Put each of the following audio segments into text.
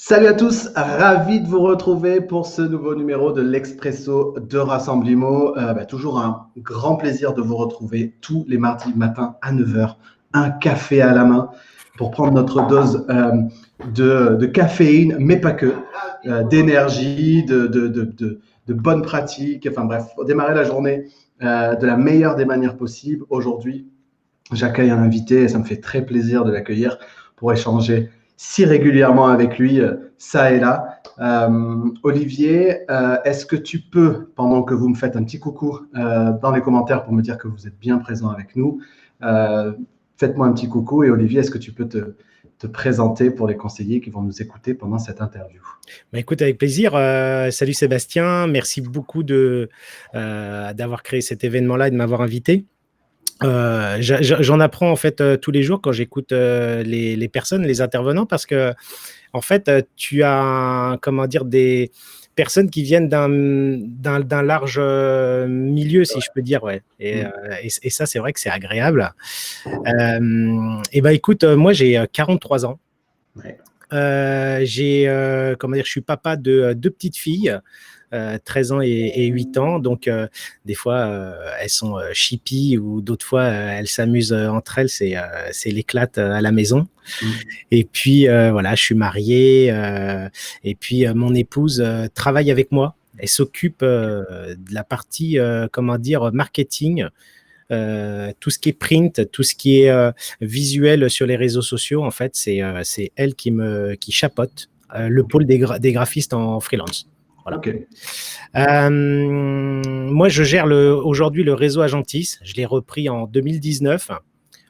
Salut à tous, ravi de vous retrouver pour ce nouveau numéro de l'Expresso de Rassemblimo. Toujours un grand plaisir de vous retrouver tous les mardis matins à 9 heures, un café à la main pour prendre notre dose de caféine, mais pas que, d'énergie, de bonnes pratiques, enfin bref, pour démarrer la journée de la meilleure des manières possibles. Aujourd'hui, j'accueille un invité et ça me fait très plaisir de l'accueillir pour échanger si régulièrement avec lui, ça et là. Olivier, est-ce que tu peux, pendant que vous me faites un petit coucou dans les commentaires pour me dire que vous êtes bien présent avec nous, euh, faites-moi un petit coucou et Olivier, est-ce que tu peux te présenter pour les conseillers qui vont nous écouter pendant cette interview? Écoute, avec plaisir. Salut Sébastien, merci beaucoup d'avoir créé cet événement-là et de m'avoir invité. J'en apprends en fait tous les jours quand j'écoute les personnes, les intervenants, parce que en fait, tu as comment dire des personnes qui viennent d'un large milieu, si je peux dire, ouais. Et ça, c'est vrai que c'est agréable. Écoute, moi j'ai 43 ans. Ouais. Comment dire, je suis papa de deux petites filles, 13 ans et 8 ans. Donc, des fois, elles sont chippies ou d'autres fois, elles s'amusent entre elles. C'est l'éclate à la maison. Et puis, voilà, je suis marié. Et puis, mon épouse travaille avec moi. Elle s'occupe de la partie, comment dire, marketing. Tout ce qui est print, tout ce qui est visuel sur les réseaux sociaux, en fait, c'est elle qui chapeaute le pôle des graphistes en freelance. Voilà. Okay. Moi, je gère aujourd'hui le réseau Agentis. Je l'ai repris en 2019.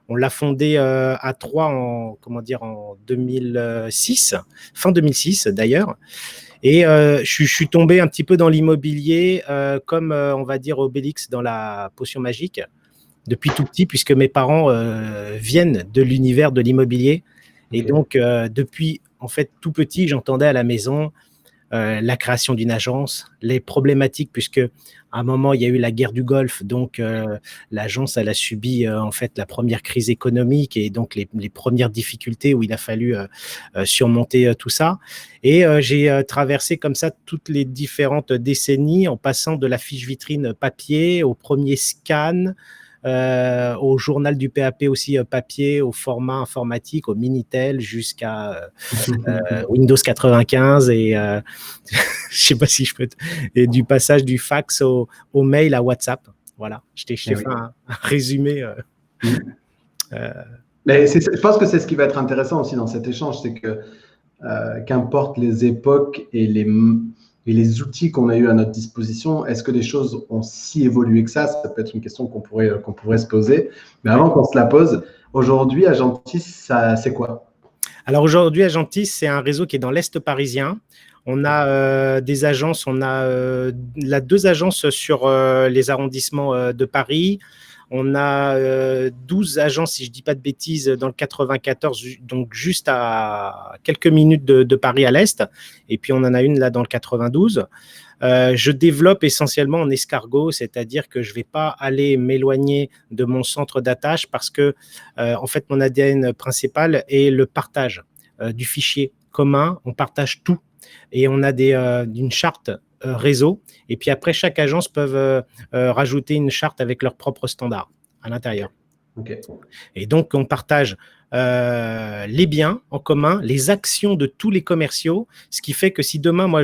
On l'a fondé à 3 en 2006, fin 2006 d'ailleurs. Et je suis tombé un petit peu dans l'immobilier, comme on va dire Obélix dans la potion magique, depuis tout petit, puisque mes parents viennent de l'univers de l'immobilier. Et donc, depuis en fait tout petit, j'entendais à la maison la création d'une agence, les problématiques, puisque à un moment, il y a eu la guerre du Golfe, donc l'agence, elle a subi en fait la première crise économique et donc les premières difficultés où il a fallu surmonter tout ça. Et j'ai traversé comme ça toutes les différentes décennies en passant de la fiche vitrine papier au premier scan, au journal du PAP aussi papier, au format informatique, au Minitel, jusqu'à Windows 95 et je sais pas si je peux et du passage du fax au mail à WhatsApp. Voilà, je t'ai fait un résumé. Mais je pense que c'est ce qui va être intéressant aussi dans cet échange, c'est que qu'importe les époques et les outils qu'on a eu à notre disposition, est-ce que les choses ont si évolué que ça? Ça peut être une question qu'on pourrait se poser. Mais avant qu'on se la pose, aujourd'hui, Agentis, c'est quoi? Alors aujourd'hui, Agentis, c'est un réseau qui est dans l'Est parisien. On a des agences, on a deux agences sur les arrondissements de Paris. On a 12 agences, si je ne dis pas de bêtises, dans le 94, donc juste à quelques minutes de Paris à l'Est. Et puis, on en a une là dans le 92. Je développe essentiellement en escargot, c'est-à-dire que je ne vais pas aller m'éloigner de mon centre d'attache parce que, en fait, mon ADN principal est le partage du fichier commun. On partage tout et on a une charte réseau. Et puis après, chaque agence peut rajouter une charte avec leurs propres standards à l'intérieur. Okay. Et donc, on partage les biens en commun, les actions de tous les commerciaux, ce qui fait que si demain, moi,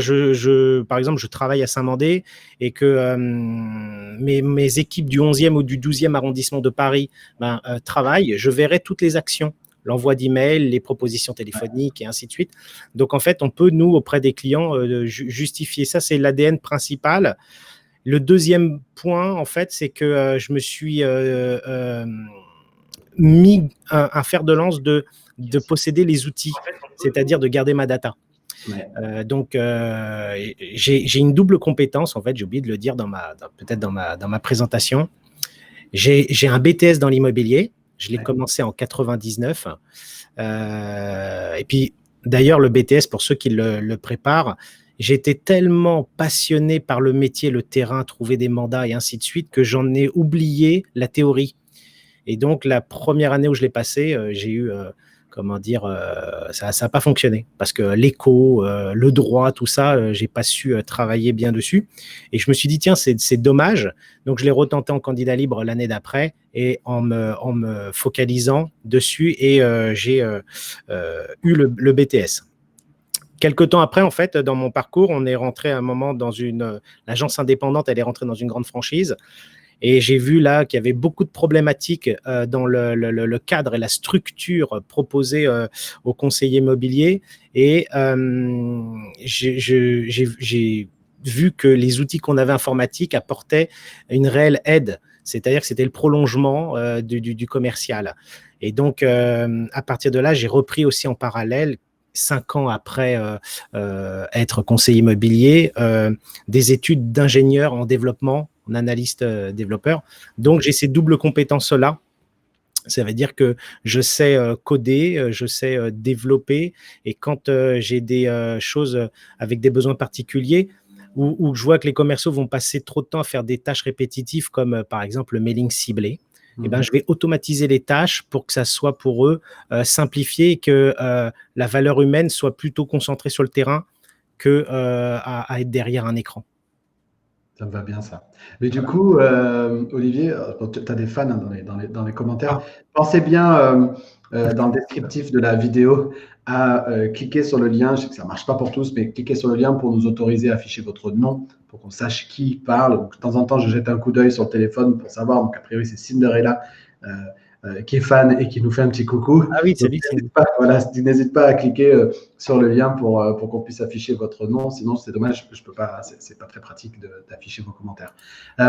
par exemple, je travaille à Saint-Mandé et que mes équipes du 11e ou du 12e arrondissement de Paris travaillent, je verrai toutes les actions, l'envoi d'emails, les propositions téléphoniques et ainsi de suite. Donc, en fait, on peut, nous, auprès des clients, justifier ça. C'est l'ADN principal. Le deuxième point, en fait, c'est que je me suis mis un fer de lance de posséder les outils, c'est-à-dire de garder ma data. Ouais. Donc, j'ai une double compétence, en fait, j'ai oublié de le dire peut-être dans ma présentation. J'ai un BTS dans l'immobilier, je l'ai commencé en 99. Et puis, d'ailleurs, le BTS, pour ceux qui le préparent, j'ai été tellement passionné par le métier, le terrain, trouver des mandats et ainsi de suite, que j'en ai oublié la théorie. Et donc, la première année où je l'ai passé, j'ai eu comment dire, ça n'a pas fonctionné parce que l'éco, le droit, tout ça, j'ai pas su travailler bien dessus. Et je me suis dit, tiens, c'est dommage. Donc, je l'ai retenté en candidat libre l'année d'après et en me focalisant dessus et j'ai eu le BTS. Quelque temps après, en fait, dans mon parcours, on est rentré à un moment dans l'agence indépendante, elle est rentrée dans une grande franchise. Et j'ai vu là qu'il y avait beaucoup de problématiques dans le cadre et la structure proposée aux conseillers immobiliers. Et j'ai vu que les outils qu'on avait informatiques apportaient une réelle aide. C'est-à-dire que c'était le prolongement du commercial. Et donc, à partir de là, j'ai repris aussi en parallèle 5 ans après être conseiller immobilier, des études d'ingénieur en développement, en analyste développeur. Donc, j'ai ces doubles compétences-là. Ça veut dire que je sais coder, je sais développer. Et quand j'ai des choses avec des besoins particuliers, où je vois que les commerciaux vont passer trop de temps à faire des tâches répétitives, comme par exemple le mailing ciblé, eh ben, je vais automatiser les tâches pour que ça soit pour eux simplifié et que la valeur humaine soit plutôt concentrée sur le terrain que à être derrière un écran. Ça me va bien ça. Mais du coup, Olivier, tu as des fans hein, dans les commentaires. Pensez bien dans le descriptif de la vidéo à cliquer sur le lien. Je sais que ça ne marche pas pour tous, mais cliquez sur le lien pour nous autoriser à afficher votre nom, pour qu'on sache qui parle. Donc, de temps en temps, je jette un coup d'œil sur le téléphone pour savoir. Donc, a priori, c'est Cinderella qui est fan et qui nous fait un petit coucou. Ah oui, c'est lui. N'hésite pas à cliquer sur le lien pour qu'on puisse afficher votre nom. Sinon, c'est dommage, je peux pas. C'est pas très pratique d'afficher vos commentaires.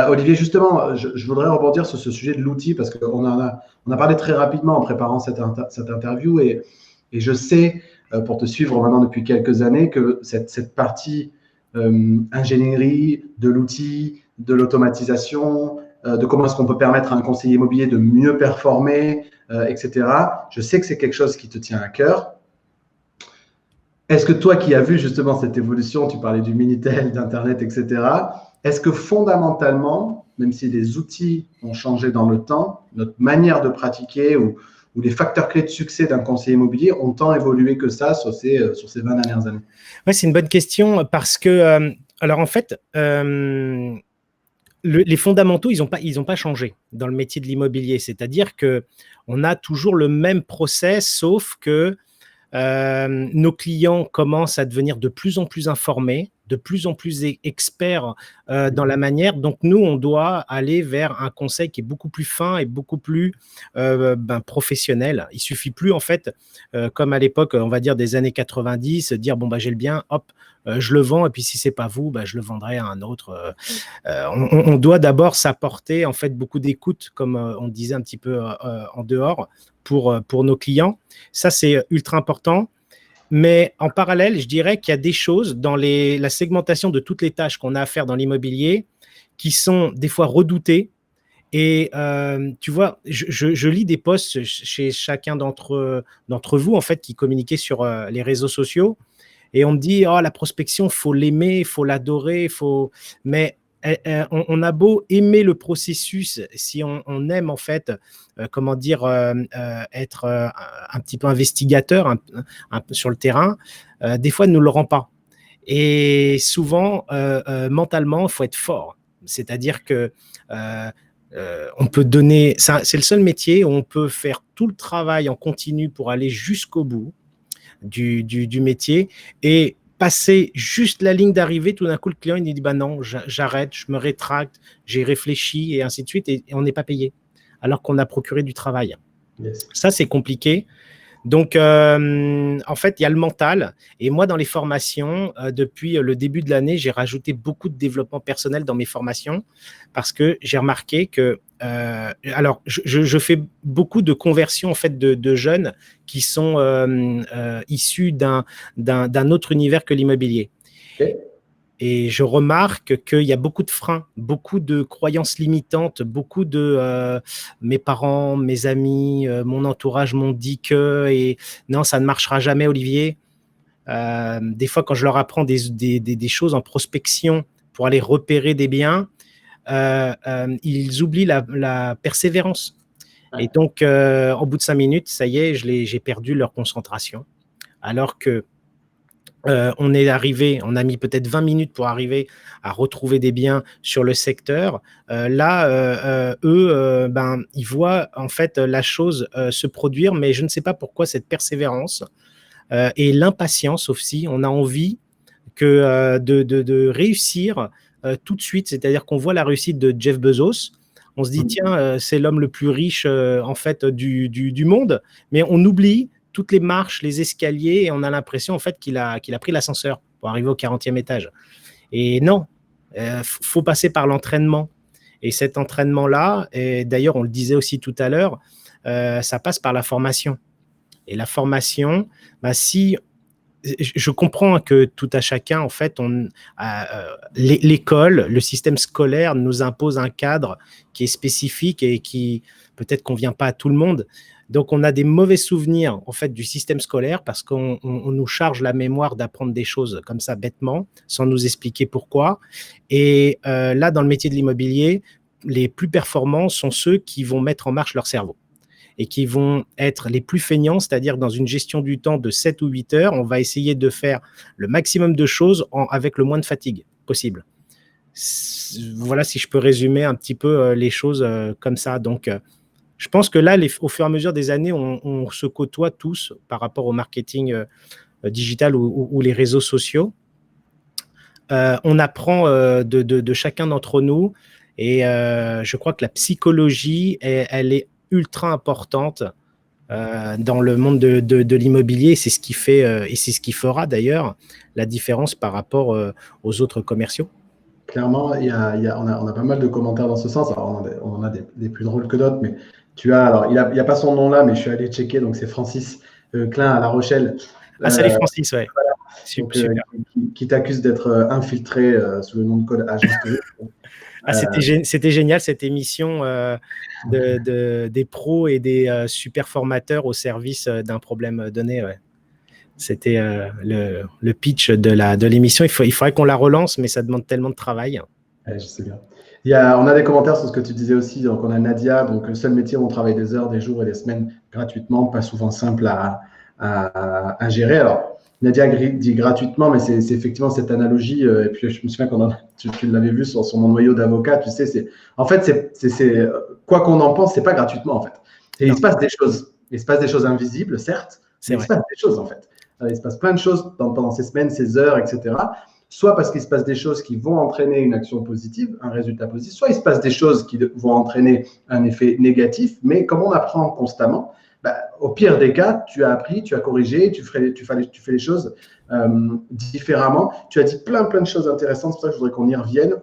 Olivier, justement, je voudrais rebondir sur ce sujet de l'outil parce qu'on on a parlé très rapidement en préparant cette interview et je sais, pour te suivre maintenant depuis quelques années, que cette partie ingénierie de l'outil, de l'automatisation, de comment est-ce qu'on peut permettre à un conseiller immobilier de mieux performer, etc. Je sais que c'est quelque chose qui te tient à cœur. Est-ce que toi qui as vu justement cette évolution, tu parlais du Minitel, d'Internet, etc., est-ce que fondamentalement, même si les outils ont changé dans le temps, notre manière de pratiquer ou les facteurs clés de succès d'un conseiller immobilier ont tant évolué que ça sur ces 20 dernières années? Ouais, c'est une bonne question parce que, alors en fait, les fondamentaux, ils ont pas changé dans le métier de l'immobilier. C'est-à-dire qu'on a toujours le même process, sauf que nos clients commencent à devenir de plus en plus informés, de plus en plus experts dans la manière. Donc, nous, on doit aller vers un conseil qui est beaucoup plus fin et beaucoup plus professionnel. Il suffit plus, en fait, comme à l'époque, on va dire des années 90, dire, bon, bah, j'ai le bien, hop, je le vends, et puis si c'est pas vous, bah, je le vendrai à un autre. On doit d'abord s'apporter, en fait, beaucoup d'écoute, comme on disait un petit peu en dehors, pour nos clients. Ça, c'est ultra important. Mais en parallèle, je dirais qu'il y a des choses dans la segmentation de toutes les tâches qu'on a à faire dans l'immobilier qui sont des fois redoutées. Et tu vois, je lis des posts chez chacun d'entre vous, en fait, qui communiquaient sur les réseaux sociaux. Et on me dit, oh, la prospection, il faut l'aimer, il faut l'adorer, mais on a beau aimer le processus, si on aime en fait, comment dire, être un petit peu investigateur un peu sur le terrain, des fois, il ne nous le rend pas. Et souvent, mentalement, il faut être fort. C'est-à-dire que on peut donner, c'est le seul métier où on peut faire tout le travail en continu pour aller jusqu'au bout du métier et passer juste la ligne d'arrivée, tout d'un coup, le client, il dit, bah non, j'arrête, je me rétracte, j'ai réfléchi et ainsi de suite, et on n'est pas payé, alors qu'on a procuré du travail. Yes. Ça, c'est compliqué. Donc, en fait, il y a le mental. Et moi, dans les formations, depuis le début de l'année, j'ai rajouté beaucoup de développement personnel dans mes formations parce que j'ai remarqué que, alors, je fais beaucoup de conversions en fait de jeunes qui sont issus d'un autre univers que l'immobilier. Okay. Et je remarque qu'il y a beaucoup de freins, beaucoup de croyances limitantes, beaucoup de mes parents, mes amis, mon entourage m'ont dit que, et non, ça ne marchera jamais, Olivier. Des fois, quand je leur apprends des choses en prospection pour aller repérer des biens, ils oublient la persévérance. Et donc, au bout de 5 minutes, ça y est, j'ai perdu leur concentration. Alors que on a mis peut-être 20 minutes pour arriver à retrouver des biens sur le secteur. Eux, ils voient en fait la chose se produire, mais je ne sais pas pourquoi cette persévérance et l'impatience aussi. On a envie de réussir tout de suite, c'est-à-dire qu'on voit la réussite de Jeff Bezos. On se dit, tiens, c'est l'homme le plus riche en fait du monde, mais on oublie toutes les marches, les escaliers, et on a l'impression en fait qu'il a pris l'ascenseur pour arriver au 40e étage. Et non, faut passer par l'entraînement. Et cet entraînement-là, et d'ailleurs on le disait aussi tout à l'heure, ça passe par la formation. Et la formation, si je comprends que tout à chacun, en fait, l'école, le système scolaire nous impose un cadre qui est spécifique et qui peut-être convient pas à tout le monde. Donc, on a des mauvais souvenirs en fait du système scolaire parce qu'on nous charge la mémoire d'apprendre des choses comme ça bêtement, sans nous expliquer pourquoi. Et là, dans le métier de l'immobilier, les plus performants sont ceux qui vont mettre en marche leur cerveau et qui vont être les plus feignants, c'est-à-dire dans une gestion du temps de 7 ou 8 heures, on va essayer de faire le maximum de choses avec le moins de fatigue possible. Voilà si je peux résumer un petit peu les choses comme ça. Donc, je pense que là, au fur et à mesure des années, on se côtoie tous par rapport au marketing digital ou les réseaux sociaux. On apprend de chacun d'entre nous et je crois que la psychologie, elle est ultra importante dans le monde de l'immobilier. C'est ce qui fait, et c'est ce qui fera d'ailleurs la différence par rapport aux autres commerciaux. Clairement, on a pas mal de commentaires dans ce sens. Alors, on en a des plus drôles que d'autres, mais tu as, alors, il n'y a pas son nom là, mais je suis allé checker, donc c'est Francis Klein à La Rochelle. Ah, salut Francis, ouais. Voilà. Super. Qui t'accuse d'être infiltré sous le nom de code agence tourisme. C'était génial cette émission des pros et des super formateurs au service d'un problème donné. Ouais. C'était le pitch de l'émission. Il faudrait qu'on la relance, mais ça demande tellement de travail. Ouais, je sais bien. On a des commentaires sur ce que tu disais aussi. Donc, on a Nadia, donc le seul métier où on travaille des heures, des jours et des semaines gratuitement, pas souvent simple à gérer. Alors, Nadia dit gratuitement, mais c'est effectivement cette analogie. Et puis, je me souviens tu l'avais vu sur mon noyau d'avocat. Tu sais, en fait, quoi qu'on en pense, c'est pas gratuitement en fait. Et il se passe des choses. Il se passe des choses invisibles, certes, mais il se passe des choses en fait. Il se passe plein de choses pendant ces semaines, ces heures, etc. Soit parce qu'il se passe des choses qui vont entraîner une action positive, un résultat positif, soit il se passe des choses qui vont entraîner un effet négatif. Mais comme on apprend constamment, au pire des cas, tu as appris, tu as corrigé, tu fais les choses différemment. Tu as dit plein de choses intéressantes, c'est pour ça que je voudrais qu'on y revienne.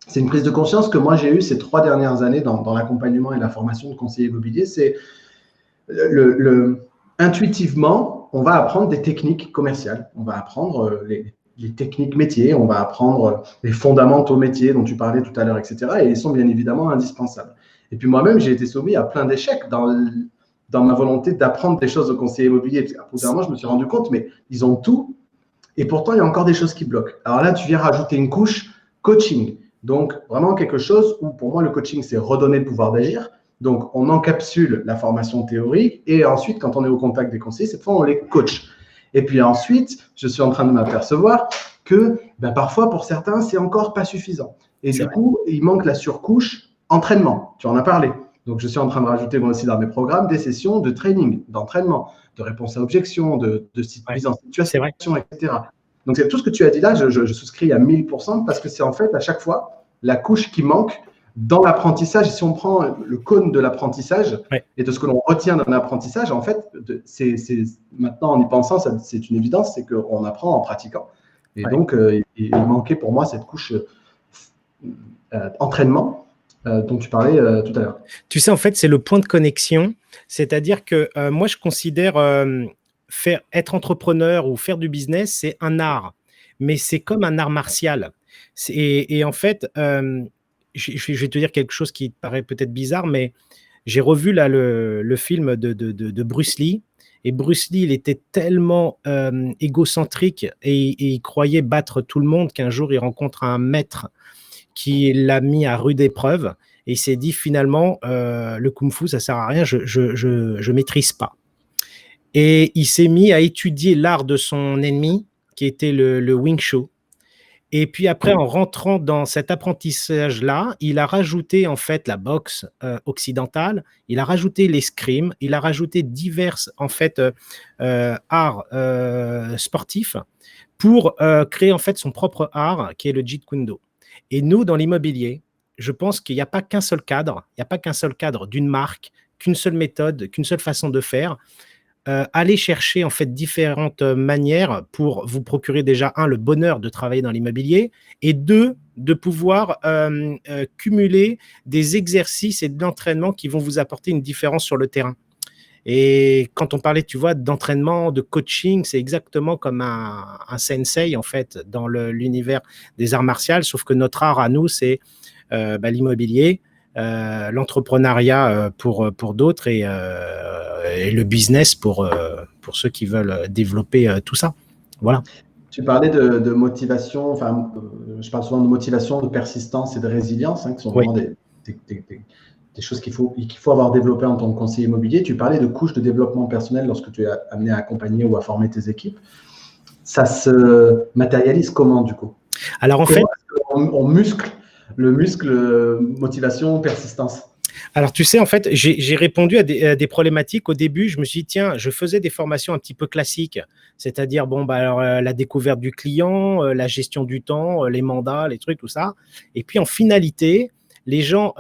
C'est une prise de conscience que moi j'ai eue ces 3 dernières années dans l'accompagnement et la formation de conseiller immobilier. C'est intuitivement, on va apprendre des techniques commerciales, on va apprendre les techniques métiers, on va apprendre les fondamentaux métiers dont tu parlais tout à l'heure, etc. Et ils sont bien évidemment indispensables. Et puis moi-même, j'ai été soumis à plein d'échecs dans ma volonté d'apprendre des choses au conseiller immobilier. Parce qu'à bout d'un moment, je me suis rendu compte, mais ils ont tout. Et pourtant, il y a encore des choses qui bloquent. Alors là, tu viens rajouter une couche coaching. Donc, vraiment quelque chose où, pour moi, le coaching, c'est redonner le pouvoir d'agir. Donc, on encapsule la formation théorique et ensuite, quand on est au contact des conseillers, cette fois, on les coach. Et puis ensuite, je suis en train de m'apercevoir que parfois, pour certains, c'est encore pas suffisant. Et du coup, il manque la surcouche entraînement. Tu en as parlé. Donc, je suis en train de rajouter moi aussi dans mes programmes des sessions de training, d'entraînement, de réponse à objections, de mise en situation, etc. Donc, c'est tout ce que tu as dit là, je souscris à 1000% parce que c'est en fait à chaque fois la couche qui manque dans l'apprentissage. Et si on prend le cône de l'apprentissage et de ce que l'on retient d'un apprentissage, en fait, maintenant en y pensant, c'est une évidence, c'est qu'on apprend en pratiquant. Et donc, il manquait pour moi cette couche entraînement dont tu parlais tout à l'heure. Tu sais, en fait, c'est le point de connexion. C'est-à-dire que moi, je considère être entrepreneur ou faire du business, c'est un art. Mais c'est comme un art martial. Et en fait, je vais te dire quelque chose qui paraît peut-être bizarre, mais j'ai revu là le film de Bruce Lee. Et Bruce Lee, il était tellement égocentrique et il croyait battre tout le monde qu'un jour, il rencontre un maître qui l'a mis à rude épreuve. et il s'est dit finalement, le kung-fu, ça sert à rien, je maîtrise pas. Et il s'est mis à étudier l'art de son ennemi, qui était le Wing Chun. Et puis après, en rentrant dans cet apprentissage-là, il a rajouté en fait la boxe occidentale, il a rajouté l'escrime, il a rajouté divers en fait arts sportifs pour créer en fait son propre art qui est le Jeet Kune Do. Et nous, dans l'immobilier, je pense qu'il n'y a pas qu'un seul cadre, il n'y a pas qu'un seul cadre d'une marque, qu'une seule méthode, qu'une seule façon de faire. Allez chercher en fait différentes manières pour vous procurer déjà le bonheur de travailler dans l'immobilier et deux, de pouvoir cumuler des exercices et de l'entraînement qui vont vous apporter une différence sur le terrain. Et quand on parlait, tu vois, d'entraînement, de coaching, c'est exactement comme un sensei en fait dans l'univers des arts martiaux, sauf que notre art à nous, c'est l'immobilier, l'entrepreneuriat pour d'autres et le business pour ceux qui veulent développer tout ça. Voilà. Tu parlais de motivation, enfin, je parle souvent de motivation, de persistance et de résilience, qui sont vraiment des choses qu'il faut avoir développées en tant que conseiller immobilier. Tu parlais de couches de développement personnel lorsque tu es amené à accompagner ou à former tes équipes. Ça se matérialise comment, du coup? Alors, en fait, on muscle le muscle motivation, persistance. Alors, tu sais, en fait, j'ai répondu à des problématiques. Au début, je me suis dit, tiens, je faisais des formations un petit peu classiques, c'est-à-dire, la découverte du client, la gestion du temps, les mandats, les trucs, tout ça. Et puis, en finalité, les gens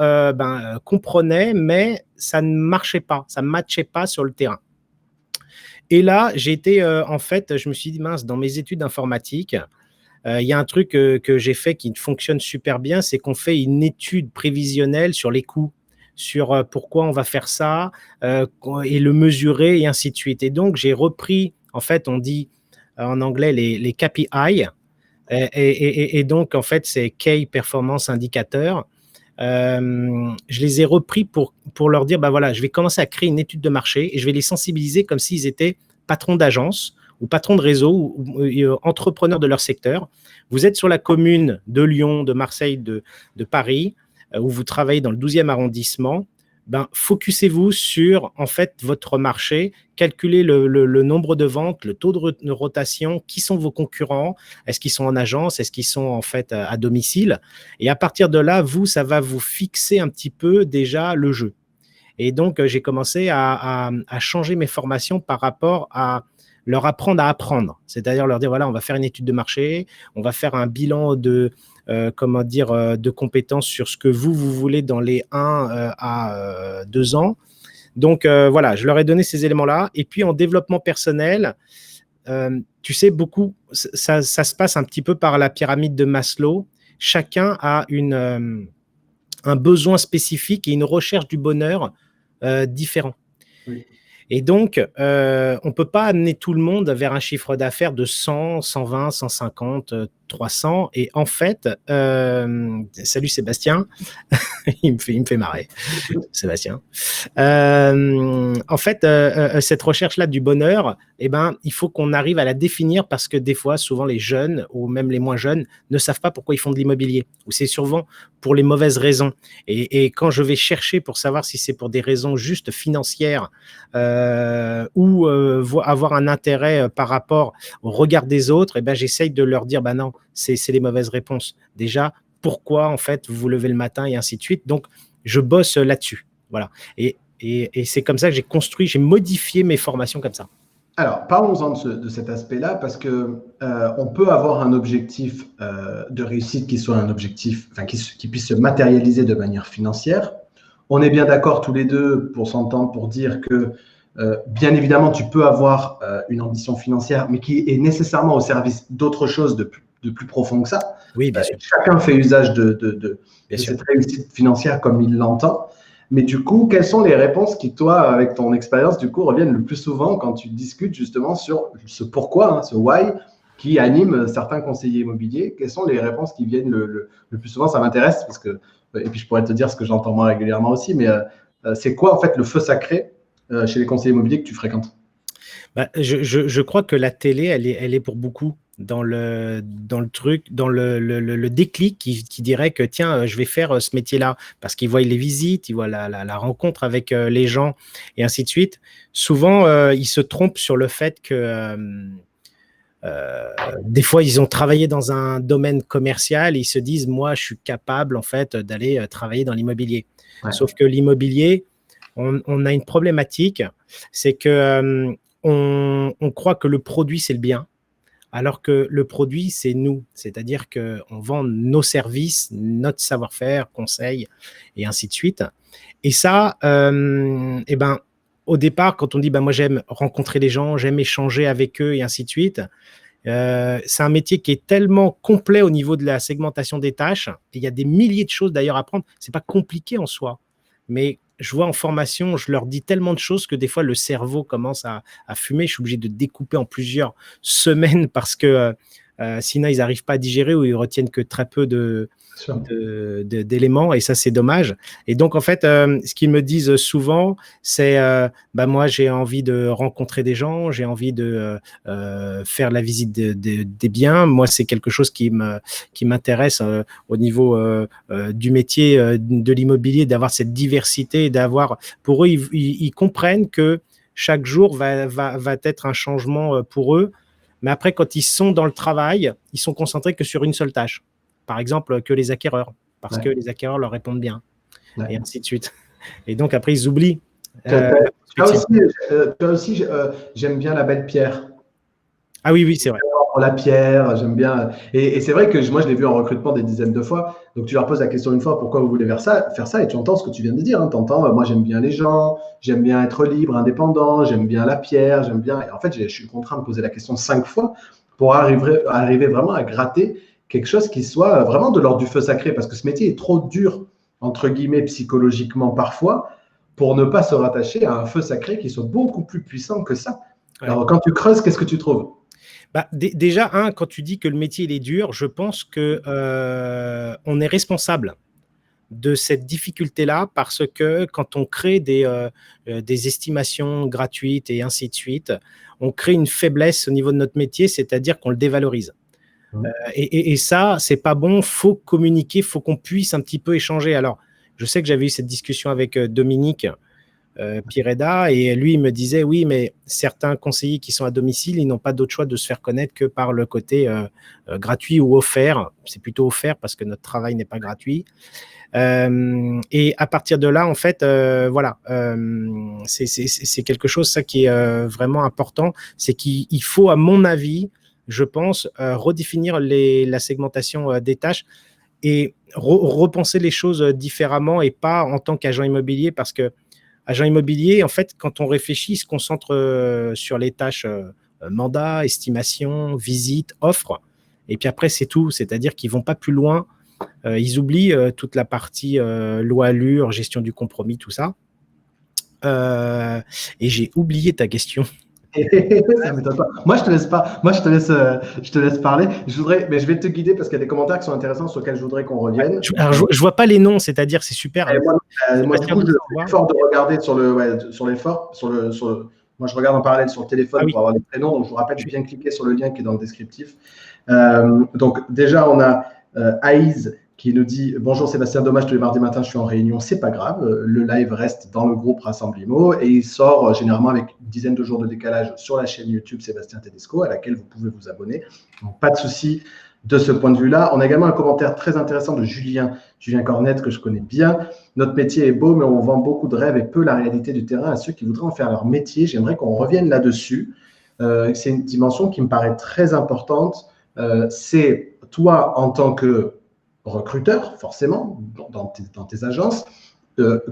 comprenaient, mais ça ne marchait pas, ça ne matchait pas sur le terrain. Et là, j'ai été, en fait, je me suis dit, mince, dans mes études d'informatique, il y a un truc que j'ai fait qui fonctionne super bien, c'est qu'on fait une étude prévisionnelle sur les coûts, sur pourquoi on va faire ça et le mesurer et ainsi de suite. Et donc, j'ai repris, en fait, on dit en anglais les KPI et donc, en fait, c'est Key Performance Indicator. Je les ai repris pour leur dire, voilà, je vais commencer à créer une étude de marché et je vais les sensibiliser comme s'ils étaient patrons d'agence ou patrons de réseau ou entrepreneurs de leur secteur. Vous êtes sur la commune de Lyon, de Marseille, de Paris, où vous travaillez dans le 12e arrondissement. Focussez-vous sur en fait votre marché, calculez le nombre de ventes, le taux de rotation, qui sont vos concurrents, est-ce qu'ils sont en agence, est-ce qu'ils sont en fait à domicile, et à partir de là, ça va vous fixer un petit peu déjà le jeu. Et donc, j'ai commencé à changer mes formations par rapport à leur apprendre à apprendre, c'est-à-dire leur dire, voilà, on va faire une étude de marché, on va faire un bilan de compétences sur ce que vous voulez dans les 1 à 2 ans. Donc, voilà, je leur ai donné ces éléments-là. Et puis, en développement personnel, tu sais, beaucoup, ça se passe un petit peu par la pyramide de Maslow. Chacun a un besoin spécifique et une recherche du bonheur différent. Oui. Et donc, on ne peut pas amener tout le monde vers un chiffre d'affaires de 100, 120, 150, 300. Et en fait, salut Sébastien, il me fait marrer, Sébastien. En fait, cette recherche-là du bonheur, il faut qu'on arrive à la définir parce que des fois, souvent les jeunes ou même les moins jeunes ne savent pas pourquoi ils font de l'immobilier ou c'est souvent pour les mauvaises raisons. Et quand je vais chercher pour savoir si c'est pour des raisons juste financières ou avoir un intérêt par rapport au regard des autres, j'essaye de leur dire, non, c'est les mauvaises réponses. Déjà, pourquoi en fait vous vous levez le matin et ainsi de suite. Donc, je bosse là-dessus. Voilà. Et c'est comme ça que j'ai modifié mes formations comme ça. Alors, parlons-en de cet aspect-là parce que on peut avoir un objectif de réussite qui soit un objectif, qui puisse se matérialiser de manière financière. On est bien d'accord tous les deux pour s'entendre pour dire que bien évidemment, tu peux avoir une ambition financière, mais qui est nécessairement au service d'autre chose de plus profond que ça. Oui, bien sûr. Chacun fait usage de cette réussite financière comme il l'entend. Mais du coup, quelles sont les réponses qui, toi, avec ton expérience, du coup, reviennent le plus souvent quand tu discutes justement sur ce pourquoi, ce why, qui anime certains conseillers immobiliers? Quelles sont les réponses qui viennent le plus souvent? Ça m'intéresse parce que, et puis je pourrais te dire ce que j'entends moi régulièrement aussi, mais c'est quoi en fait le feu sacré chez les conseillers immobiliers que tu fréquentes? Je crois que la télé, elle est pour beaucoup. dans le déclic qui dirait que tiens, je vais faire ce métier-là parce qu'ils voient les visites, ils voient la rencontre avec les gens et ainsi de suite. Souvent, ils se trompent sur le fait que des fois, ils ont travaillé dans un domaine commercial et ils se disent, moi, je suis capable en fait d'aller travailler dans l'immobilier. Ouais. Sauf que l'immobilier, on a une problématique, c'est que on croit que le produit, c'est le bien, alors que le produit, c'est nous. C'est-à-dire qu'on vend nos services, notre savoir-faire, conseils, et ainsi de suite. Et ça, eh ben, au départ, quand on dit moi j'aime rencontrer les gens, j'aime échanger avec eux et ainsi de suite, c'est un métier qui est tellement complet au niveau de la segmentation des tâches. Et il y a des milliers de choses d'ailleurs à apprendre. C'est pas compliqué en soi, mais je vois en formation, je leur dis tellement de choses que des fois le cerveau commence à fumer. Je suis obligé de découper en plusieurs semaines parce que sinon ils n'arrivent pas à digérer ou ils retiennent que très peu d'éléments et ça c'est dommage. Et donc en fait, ce qu'ils me disent souvent, c'est moi j'ai envie de rencontrer des gens, j'ai envie de faire la visite des biens. Moi c'est quelque chose qui m'intéresse au niveau du métier de l'immobilier, d'avoir cette diversité, d'avoir pour eux ils comprennent que chaque jour va être un changement pour eux. Mais après, quand ils sont dans le travail, ils sont concentrés que sur une seule tâche. Par exemple, que les acquéreurs, parce que les acquéreurs leur répondent bien, et ainsi de suite. Et donc, après, ils oublient. Toi aussi, j'aime bien la belle pierre. Ah oui, c'est vrai. La pierre, j'aime bien. Et c'est vrai que moi, je l'ai vu en recrutement des dizaines de fois. Donc, tu leur poses la question une fois, pourquoi vous voulez faire ça, et tu entends ce que tu viens de dire. Hein. Tu entends, moi, j'aime bien les gens, j'aime bien être libre, indépendant, j'aime bien la pierre, j'aime bien. Et en fait, je suis contraint de poser la question 5 fois pour arriver vraiment à gratter quelque chose qui soit vraiment de l'ordre du feu sacré, parce que ce métier est trop dur, entre guillemets, psychologiquement parfois, pour ne pas se rattacher à un feu sacré qui soit beaucoup plus puissant que ça. Ouais. Alors, quand tu creuses, qu'est-ce que tu trouves ? Déjà, quand tu dis que le métier il est dur, je pense que on est responsable de cette difficulté-là parce que quand on crée des estimations gratuites et ainsi de suite, on crée une faiblesse au niveau de notre métier, c'est-à-dire qu'on le dévalorise. Et ça, c'est pas bon. Faut communiquer, faut qu'on puisse un petit peu échanger. Alors, je sais que j'avais eu cette discussion avec Dominique Pireda, et lui, il me disait, oui, mais certains conseillers qui sont à domicile, ils n'ont pas d'autre choix de se faire connaître que par le côté gratuit ou offert. C'est plutôt offert parce que notre travail n'est pas gratuit. Et à partir de là, en fait, c'est quelque chose ça qui est vraiment important. C'est qu'il faut, à mon avis, je pense, redéfinir la segmentation des tâches et repenser les choses différemment et pas en tant qu'agent immobilier, parce que agent immobilier, en fait, quand on réfléchit, il se concentre sur les tâches mandat, estimation, visite, offre. Et puis après, c'est tout. C'est-à-dire qu'ils ne vont pas plus loin. Ils oublient toute la partie loi Allure, gestion du compromis, tout ça. Et j'ai oublié ta question. Ça m'étonne pas. Moi, je te laisse pas. Moi, je te laisse parler. Mais je vais te guider parce qu'il y a des commentaires qui sont intéressants sur lesquels je voudrais qu'on revienne. Alors, je vois pas les noms, c'est-à-dire c'est super. Moi, du coup, je fais l'effort de regarder sur l'effort, moi, je regarde en parallèle sur le téléphone pour avoir les prénoms. Donc, je vous rappelle de bien cliquer sur le lien qui est dans le descriptif. Donc, déjà, on a Aïs qui nous dit « Bonjour Sébastien, dommage, tous les mardis matins, je suis en réunion. C'est pas grave, le live reste dans le groupe Rassemblimo et il sort généralement avec une dizaine de jours de décalage sur la chaîne YouTube Sébastien Tedesco, à laquelle vous pouvez vous abonner. Donc, pas de souci de ce point de vue-là. On a également un commentaire très intéressant de Julien Cornette, que je connais bien. Notre métier est beau, mais on vend beaucoup de rêves et peu la réalité du terrain à ceux qui voudraient en faire leur métier. J'aimerais qu'on revienne là-dessus. C'est une dimension qui me paraît très importante. C'est toi, en tant que recruteur, forcément, dans tes agences,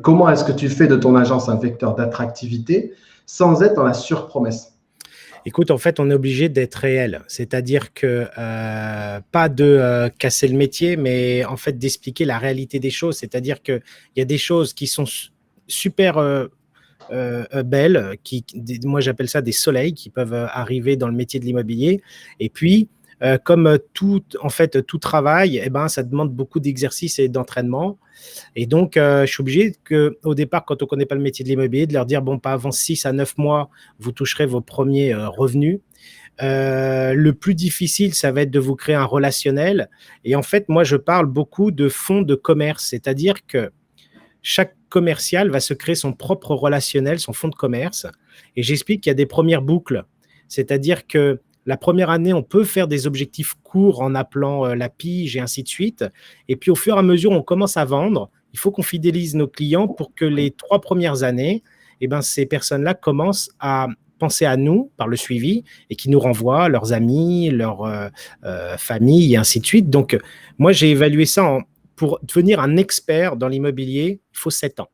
comment est-ce que tu fais de ton agence un vecteur d'attractivité sans être dans la surpromesse ? Écoute, en fait, on est obligé d'être réel. C'est-à-dire que pas de casser le métier, mais en fait d'expliquer la réalité des choses. C'est-à-dire qu'il y a des choses qui sont super belles, moi j'appelle ça des soleils, qui peuvent arriver dans le métier de l'immobilier. Et puis, comme tout travail, ça demande beaucoup d'exercice et d'entraînement. Et donc, je suis obligé qu'au départ, quand on ne connaît pas le métier de l'immobilier, de leur dire, pas avant 6 à 9 mois, vous toucherez vos premiers revenus. Le plus difficile, ça va être de vous créer un relationnel. Et en fait, moi, je parle beaucoup de fonds de commerce, c'est-à-dire que chaque commercial va se créer son propre relationnel, son fonds de commerce. Et j'explique qu'il y a des premières boucles, c'est-à-dire que la première année, on peut faire des objectifs courts en appelant la pige et ainsi de suite. Et puis, au fur et à mesure, on commence à vendre. Il faut qu'on fidélise nos clients pour que les 3 premières années, eh ben, ces personnes-là commencent à penser à nous par le suivi et qui nous renvoient leurs amis, leurs familles et ainsi de suite. Donc, moi, j'ai évalué ça pour devenir un expert dans l'immobilier, il faut 7 ans.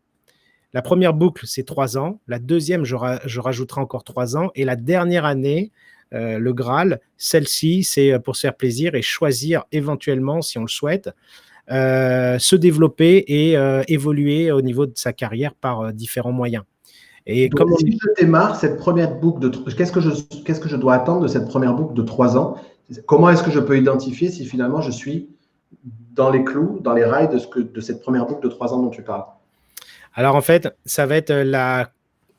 La première boucle, c'est 3 ans. La deuxième, je rajouterai encore 3 ans. Et la dernière année, le Graal, celle-ci, c'est pour se faire plaisir et choisir éventuellement, si on le souhaite, se développer et évoluer au niveau de sa carrière par différents moyens. Et donc, si je démarre cette première boucle, qu'est-ce que je dois attendre de cette première boucle de 3 ans? Comment est-ce que je peux identifier si finalement je suis dans les clous, dans les rails de cette première boucle de 3 ans dont tu parles? Alors en fait, ça va être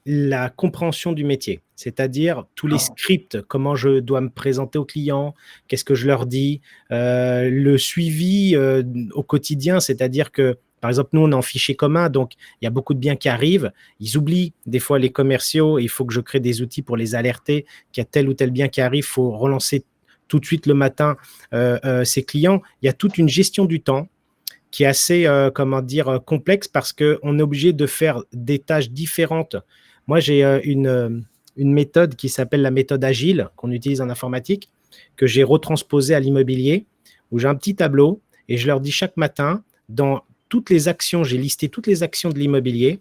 la compréhension du métier, c'est-à-dire tous les scripts, comment je dois me présenter aux clients, qu'est-ce que je leur dis, le suivi au quotidien, c'est-à-dire que, par exemple, nous, on est en fichier commun, donc il y a beaucoup de biens qui arrivent. Ils oublient des fois les commerciaux, et il faut que je crée des outils pour les alerter qu'il y a tel ou tel bien qui arrive, il faut relancer tout de suite le matin ses clients. Il y a toute une gestion du temps qui est assez, complexe parce qu'on est obligé de faire des tâches différentes. Moi, j'ai une méthode qui s'appelle la méthode agile qu'on utilise en informatique, que j'ai retransposée à l'immobilier, où j'ai un petit tableau et je leur dis chaque matin, dans toutes les actions, j'ai listé toutes les actions de l'immobilier,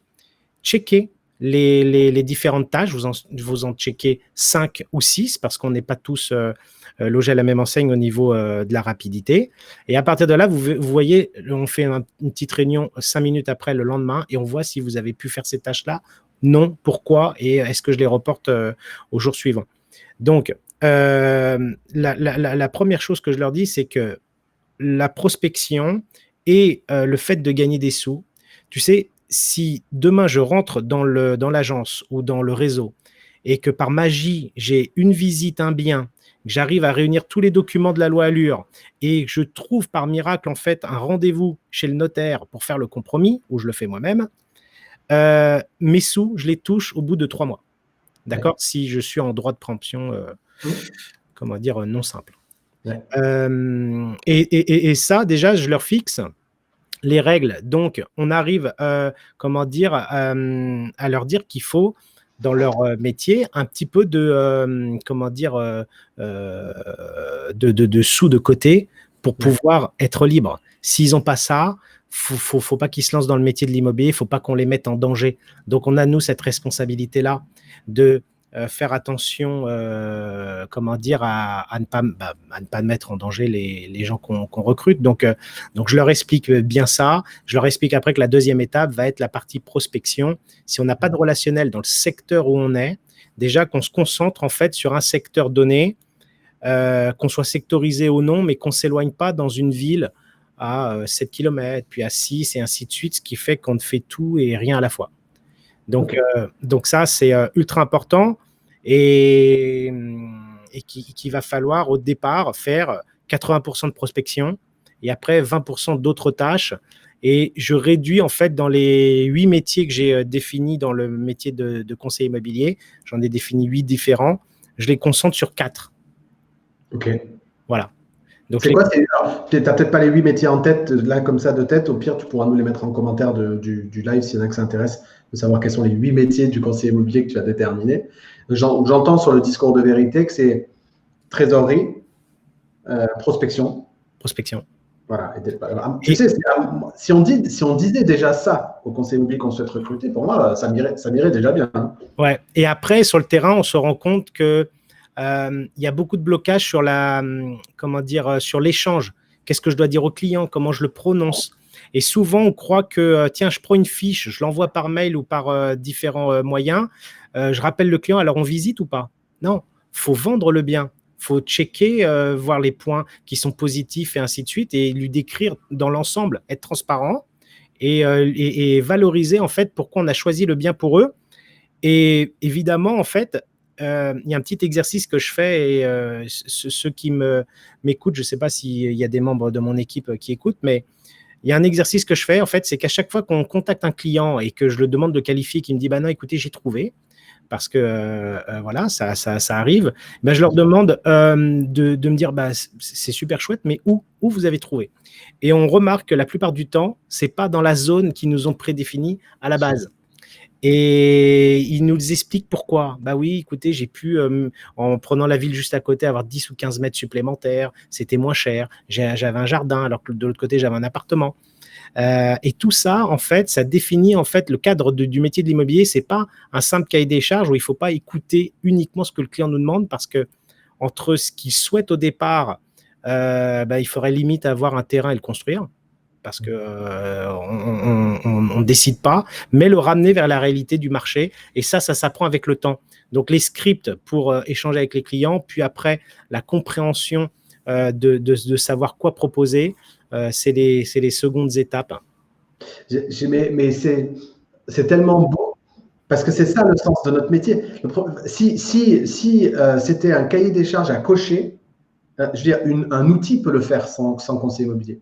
checker les différentes tâches, vous en checkez 5 ou 6 parce qu'on n'est pas tous logés à la même enseigne au niveau de la rapidité. Et à partir de là, vous voyez, on fait une petite réunion 5 minutes après le lendemain et on voit si vous avez pu faire ces tâches-là, non, pourquoi et est-ce que je les reporte au jour suivant. Donc, la première chose que je leur dis, c'est que la prospection et le fait de gagner des sous, tu sais, si demain je rentre dans l'agence ou dans le réseau et que par magie, j'ai une visite, un bien, que j'arrive à réunir tous les documents de la loi Allure et que je trouve par miracle en fait un rendez-vous chez le notaire pour faire le compromis, ou je le fais moi-même, mes sous, je les touche au bout de 3 mois. D'accord ? Ouais. Si je suis en droit de préemption, non simple. Ouais. Et ça, déjà, je leur fixe les règles. Donc, on arrive, à leur dire qu'il faut, dans leur métier, un petit peu de sous de côté pour pouvoir être libre. S'ils n'ont pas ça, faut pas qu'ils se lancent dans le métier de l'immobilier, il ne faut pas qu'on les mette en danger. Donc, on a, nous, cette responsabilité-là de faire attention, à ne pas mettre en danger les gens qu'on recrute. Donc, je leur explique bien ça. Je leur explique après que la deuxième étape va être la partie prospection. Si on n'a pas de relationnel dans le secteur où on est, déjà qu'on se concentre en fait sur un secteur donné, qu'on soit sectorisé ou non, mais qu'on ne s'éloigne pas dans une ville à 7 km, puis à 6 et ainsi de suite, ce qui fait qu'on fait tout et rien à la fois. Donc ça, c'est ultra important et qu'il va falloir au départ faire 80% de prospection et après 20% d'autres tâches. Et je réduis en fait dans les 8 métiers que j'ai définis dans le métier de conseiller immobilier, j'en ai défini 8 différents, je les concentre sur 4. Ok. Voilà. Donc c'est quoi? Tu n'as peut-être pas les 8 métiers en tête, là, comme ça, de tête. Au pire, tu pourras nous les mettre en commentaire du live s'il y en a que ça intéresse, de savoir quels sont les 8 métiers du conseiller immobilier que tu as déterminés. J'entends sur le discours de vérité que c'est trésorerie, prospection. Prospection. Voilà. Tu sais, si on disait déjà ça au conseiller immobilier qu'on souhaite recruter, pour moi, ça m'irait déjà bien. Hein. Ouais. Et après, sur le terrain, on se rend compte que y a beaucoup de blocages sur sur l'échange. Qu'est-ce que je dois dire au client? Comment je le prononce? Et souvent, on croit que, tiens, je prends une fiche, je l'envoie par mail ou par différents moyens, je rappelle le client, alors on visite ou pas? Non, il faut vendre le bien. Il faut checker, voir les points qui sont positifs et ainsi de suite et lui décrire dans l'ensemble, être transparent et valoriser en fait pourquoi on a choisi le bien pour eux. Et évidemment, en fait, il y a un petit exercice que je fais et ceux qui m'écoutent, je ne sais pas s'il y a des membres de mon équipe qui écoutent, mais il y a un exercice que je fais, en fait, c'est qu'à chaque fois qu'on contacte un client et que je le demande de qualifier, qu'il me dit, bah non, écoutez, j'ai trouvé, parce que voilà, ça arrive, ben, je leur demande de me dire, bah, c'est super chouette, mais où vous avez trouvé? Et on remarque que la plupart du temps, c'est pas dans la zone qu'ils nous ont prédéfinie à la base. Et ils nous expliquent pourquoi. Bah oui, écoutez, j'ai pu, en prenant la ville juste à côté, avoir 10 ou 15 mètres supplémentaires, c'était moins cher, j'avais un jardin, alors que de l'autre côté, j'avais un appartement. Et tout ça, en fait, ça définit en fait le cadre du métier de l'immobilier. C'est pas un simple cahier des charges où il faut pas écouter uniquement ce que le client nous demande, parce que entre ce qu'il souhaite au départ, bah, il faudrait limite avoir un terrain et le construire, parce que on décide pas, mais le ramener vers la réalité du marché. Et ça s'apprend avec le temps. Donc les scripts pour échanger avec les clients, puis après la compréhension de savoir quoi proposer, c'est les secondes étapes. Mais c'est tellement beau, parce que c'est ça le sens de notre métier. Si c'était un cahier des charges à cocher, je veux dire, un outil peut le faire sans conseiller immobilier.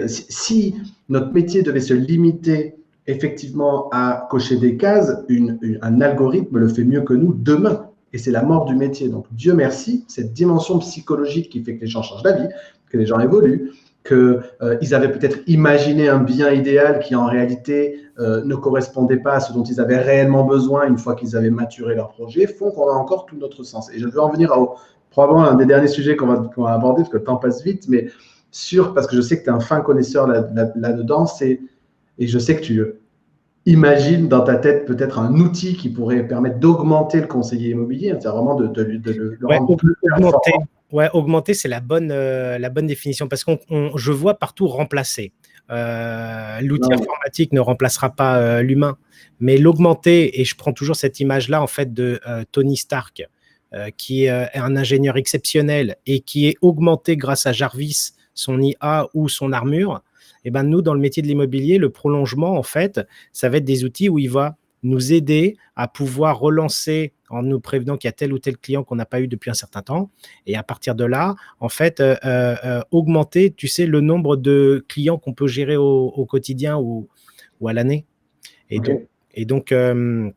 Si notre métier devait se limiter effectivement à cocher des cases, un algorithme le fait mieux que nous demain. Et c'est la mort du métier. Donc, Dieu merci, cette dimension psychologique qui fait que les gens changent d'avis, que les gens évoluent, qu'ils avaient peut-être imaginé un bien idéal qui en réalité ne correspondait pas à ce dont ils avaient réellement besoin une fois qu'ils avaient maturé leur projet, font qu'on a encore tout notre sens. Et je veux en venir à probablement un des derniers sujets qu'on va aborder, parce que le temps passe vite, mais parce que je sais que tu es un fin connaisseur là-dedans, et je sais que tu imagines dans ta tête peut-être un outil qui pourrait permettre d'augmenter le conseiller immobilier, c'est vraiment de le rendre plus performant. Ouais, augmenter, c'est la bonne définition, parce que je vois partout remplacer. L'outil informatique ne remplacera pas l'humain, mais l'augmenter, et je prends toujours cette image-là en fait de Tony Stark, qui est un ingénieur exceptionnel et qui est augmenté grâce à Jarvis, son IA ou son armure. Et ben nous, dans le métier de l'immobilier, le prolongement, en fait, ça va être des outils où il va nous aider à pouvoir relancer en nous prévenant qu'il y a tel ou tel client qu'on n'a pas eu depuis un certain temps. Et à partir de là, en fait, augmenter, tu sais, le nombre de clients qu'on peut gérer au quotidien ou à l'année. Et donc, en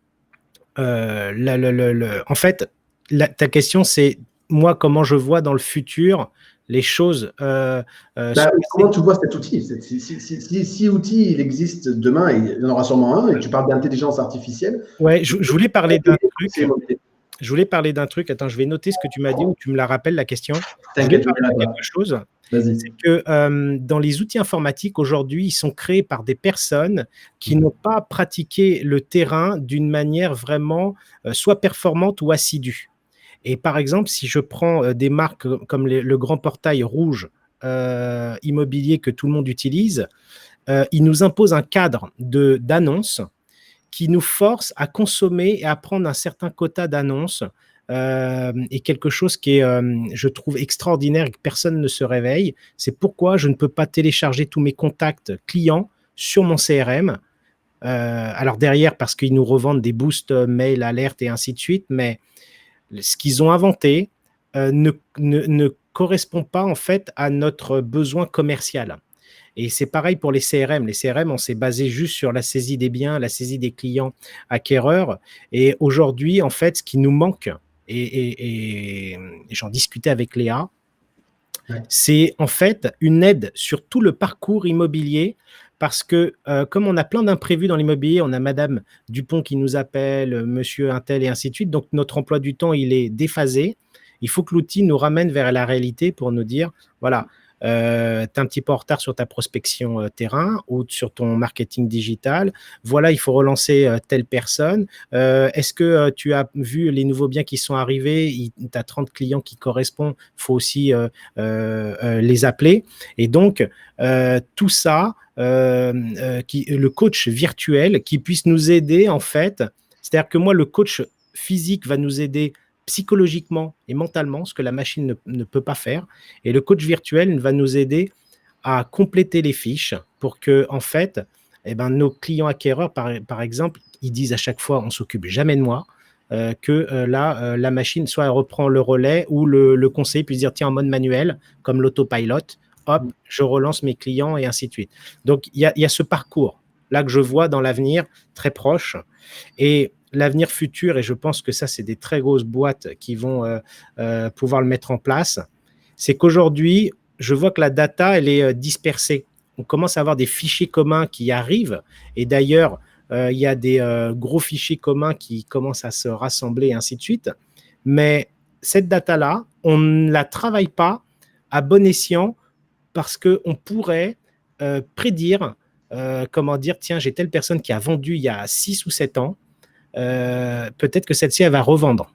fait, ta question, c'est moi, comment je vois dans le futur les choses. Comment tu vois cet outil? Si outil il existe demain, il y en aura sûrement un, et tu parles d'intelligence artificielle. Ouais, je voulais parler d'un truc. Je voulais parler d'un truc. Attends, je vais noter ce que tu m'as dit ou tu me la rappelles, la question. T'inquiète, je voulais parler de quelque chose. C'est que dans les outils informatiques aujourd'hui, ils sont créés par des personnes qui n'ont pas pratiqué le terrain d'une manière vraiment soit performante ou assidue. Et par exemple, si je prends des marques comme le grand portail rouge immobilier que tout le monde utilise, ils nous imposent un cadre d'annonces qui nous force à consommer et à prendre un certain quota d'annonces, et quelque chose qui est, je trouve, extraordinaire et que personne ne se réveille. C'est pourquoi je ne peux pas télécharger tous mes contacts clients sur mon CRM. Alors derrière, parce qu'ils nous revendent des boosts mail, alertes et ainsi de suite, mais ce qu'ils ont inventé ne correspond pas en fait à notre besoin commercial. Et c'est pareil pour les CRM. Les CRM, on s'est basé juste sur la saisie des biens, la saisie des clients acquéreurs. Et aujourd'hui, en fait, ce qui nous manque, et j'en discutais avec Léa, c'est en fait une aide sur tout le parcours immobilier, parce que comme on a plein d'imprévus dans l'immobilier, on a Madame Dupont qui nous appelle, Monsieur Untel et ainsi de suite, donc notre emploi du temps, il est déphasé. Il faut que l'outil nous ramène vers la réalité pour nous dire, voilà, tu es un petit peu en retard sur ta prospection terrain ou sur ton marketing digital. Voilà, il faut relancer telle personne. Est-ce que tu as vu les nouveaux biens qui sont arrivés? Tu as 30 clients qui correspondent. Il faut aussi les appeler. Et donc, tout ça, le coach virtuel qui puisse nous aider, en fait. C'est-à-dire que moi, le coach physique va nous aider psychologiquement et mentalement, ce que la machine ne peut pas faire. Et le coach virtuel va nous aider à compléter les fiches pour que, en fait, nos clients acquéreurs, par exemple, ils disent à chaque fois, on ne s'occupe jamais de moi. la machine, soit elle reprend le relais ou le conseiller puisse dire tiens, en mode manuel, comme l'autopilote, hop, je relance mes clients et ainsi de suite. Donc, il y a ce parcours là que je vois dans l'avenir très proche. Et l'avenir futur, et je pense que ça, c'est des très grosses boîtes qui vont pouvoir le mettre en place, c'est qu'aujourd'hui, je vois que la data, elle est dispersée. On commence à avoir des fichiers communs qui arrivent. Et d'ailleurs, il y a des gros fichiers communs qui commencent à se rassembler et ainsi de suite. Mais cette data-là, on ne la travaille pas à bon escient parce qu'on pourrait prédire, comment dire, tiens, j'ai telle personne qui a vendu il y a 6 ou 7 ans, peut-être que celle-ci, elle va revendre.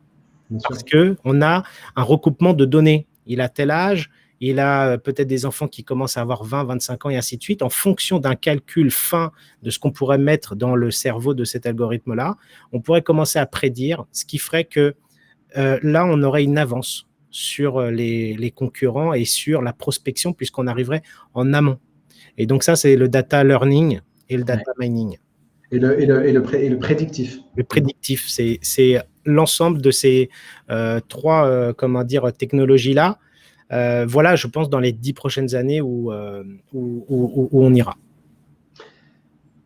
Parce qu'on a un recoupement de données. Il a tel âge, il a peut-être des enfants qui commencent à avoir 20, 25 ans et ainsi de suite. En fonction d'un calcul fin de ce qu'on pourrait mettre dans le cerveau de cet algorithme-là, on pourrait commencer à prédire, ce qui ferait que là, on aurait une avance sur les concurrents et sur la prospection, puisqu'on arriverait en amont. Et donc ça, c'est le data learning et le data mining. Et le prédictif. Le prédictif, c'est l'ensemble de ces trois technologies-là. Voilà, je pense, dans les 10 prochaines années où on ira.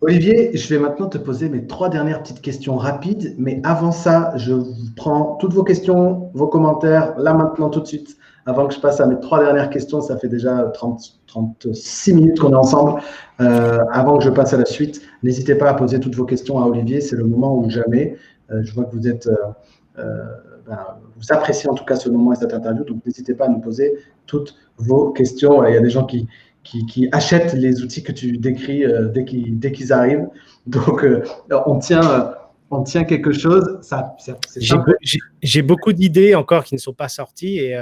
Olivier, je vais maintenant te poser mes 3 dernières petites questions rapides, mais avant ça, je prends toutes vos questions, vos commentaires, là maintenant tout de suite, avant que je passe à mes 3 dernières questions. Ça fait déjà 36 minutes qu'on est ensemble. Avant que je passe à la suite, n'hésitez pas à poser toutes vos questions à Olivier, c'est le moment ou jamais. Je vois que vous êtes, vous appréciez en tout cas ce moment et cette interview, donc n'hésitez pas à nous poser toutes vos questions. Il y a des gens qui achètent les outils que tu décris dès qu'ils arrivent. Donc, on tient quelque chose. J'ai beaucoup d'idées encore qui ne sont pas sorties. Et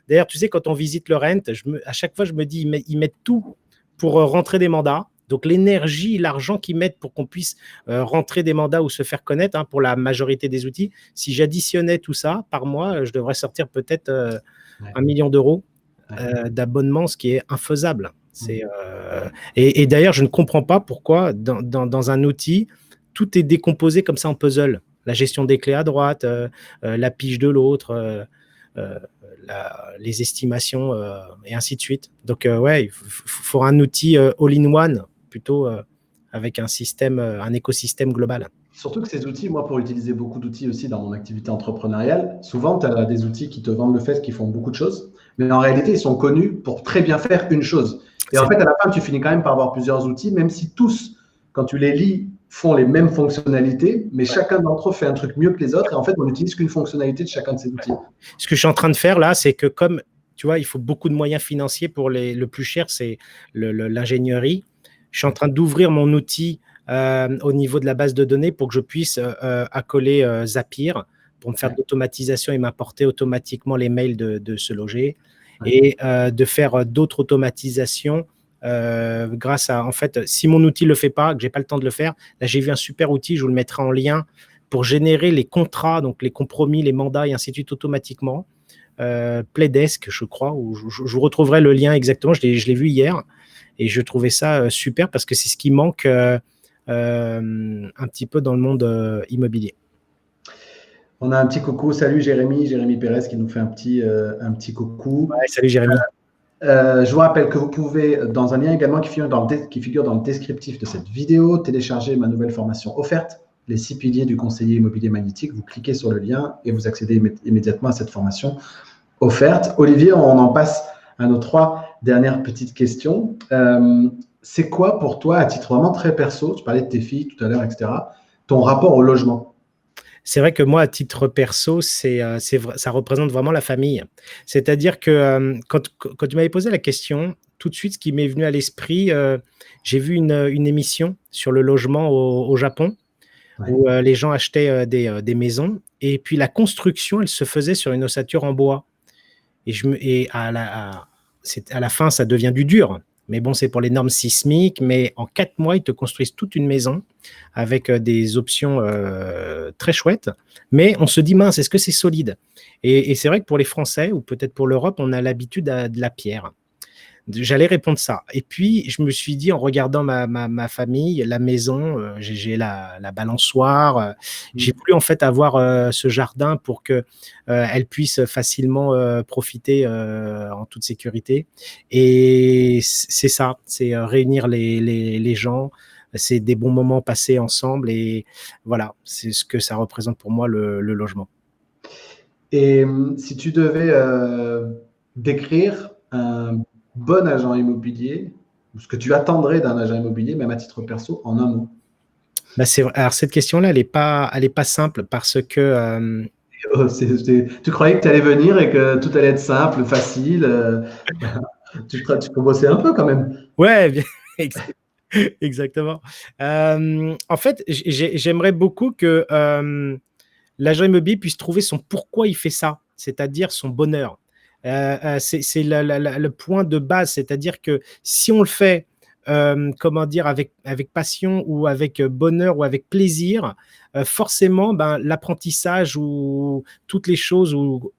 d'ailleurs, tu sais, quand on visite le Rent, à chaque fois, je me dis, ils mettent tout pour rentrer des mandats. Donc, l'énergie, l'argent qu'ils mettent pour qu'on puisse rentrer des mandats ou se faire connaître, pour la majorité des outils, si j'additionnais tout ça par mois, je devrais sortir peut-être 1 million d'euros d'abonnement, ce qui est infaisable. Et d'ailleurs, je ne comprends pas pourquoi dans un outil, tout est décomposé comme ça en puzzle. La gestion des clés à droite, la pige de l'autre, les estimations et ainsi de suite. Donc, il faut un outil all-in-one plutôt avec un écosystème global. Surtout que ces outils, moi, pour utiliser beaucoup d'outils aussi dans mon activité entrepreneuriale, souvent, tu as des outils qui te vendent le fait qu'ils font beaucoup de choses, mais en réalité, ils sont connus pour très bien faire une chose. Et en fait, à la fin, tu finis quand même par avoir plusieurs outils, même si tous, quand tu les lis, font les mêmes fonctionnalités, mais chacun d'entre eux fait un truc mieux que les autres. Et en fait, on n'utilise qu'une fonctionnalité de chacun de ces outils. Ce que je suis en train de faire là, c'est que comme, tu vois, il faut beaucoup de moyens financiers pour le plus cher, c'est l'ingénierie. Je suis en train d'ouvrir mon outil au niveau de la base de données pour que je puisse accoler Zapier pour me faire de l'automatisation et m'apporter automatiquement les mails de Se Loger et de faire d'autres automatisations grâce à, en fait, si mon outil ne le fait pas, que je n'ai pas le temps de le faire, là j'ai vu un super outil, je vous le mettrai en lien pour générer les contrats, donc les compromis, les mandats et ainsi de suite automatiquement. Playdesk, je crois, où je vous retrouverai le lien exactement, je l'ai vu hier et je trouvais ça super parce que c'est ce qui manque un petit peu dans le monde immobilier. On a un petit coucou. Salut Jérémy Pérez qui nous fait un petit coucou. Ouais, salut Jérémy. Je vous rappelle que vous pouvez, dans un lien également qui figure dans le descriptif de cette vidéo, télécharger ma nouvelle formation offerte, les 6 piliers du conseiller immobilier magnétique. Vous cliquez sur le lien et vous accédez immédiatement à cette formation offerte. Olivier, on en passe à nos 3 dernières petites questions. C'est quoi pour toi, à titre vraiment très perso, tu parlais de tes filles tout à l'heure, etc., ton rapport au logement? C'est vrai que moi, à titre perso, ça représente vraiment la famille. C'est-à-dire que quand tu m'avais posé la question, tout de suite, ce qui m'est venu à l'esprit, j'ai vu une émission sur le logement au Japon, où les gens achetaient des maisons, et puis la construction, elle se faisait sur une ossature en bois. Et à la fin, ça devient du dur. Mais bon, c'est pour les normes sismiques, mais en 4 mois, ils te construisent toute une maison avec des options très chouettes. Mais on se dit, mince, est-ce que c'est solide? Et c'est vrai que pour les Français, ou peut-être pour l'Europe, on a l'habitude de la pierre. J'allais répondre ça. Et puis, je me suis dit, en regardant ma famille, la maison, j'ai la balançoire, j'ai voulu en fait avoir ce jardin pour que elle puisse facilement profiter en toute sécurité. Et c'est ça, c'est réunir les gens, c'est des bons moments passés ensemble. Et voilà, c'est ce que ça représente pour moi, le logement. Et si tu devais décrire un bon agent immobilier, ou ce que tu attendrais d'un agent immobilier, même à titre perso, en un mot. Bah, c'est vrai. Alors, cette question-là, elle est pas simple parce que Tu croyais que tu allais venir et que tout allait être simple, facile. Tu peux bosser un peu quand même. ouais, bien, exactement. En fait, j'aimerais beaucoup que l'agent immobilier puisse trouver son pourquoi il fait ça, c'est-à-dire son bonheur. C'est le point de base, c'est-à-dire que si on le fait, comment dire, avec passion ou avec bonheur ou avec plaisir, forcément, ben, l'apprentissage ou toutes les choses ou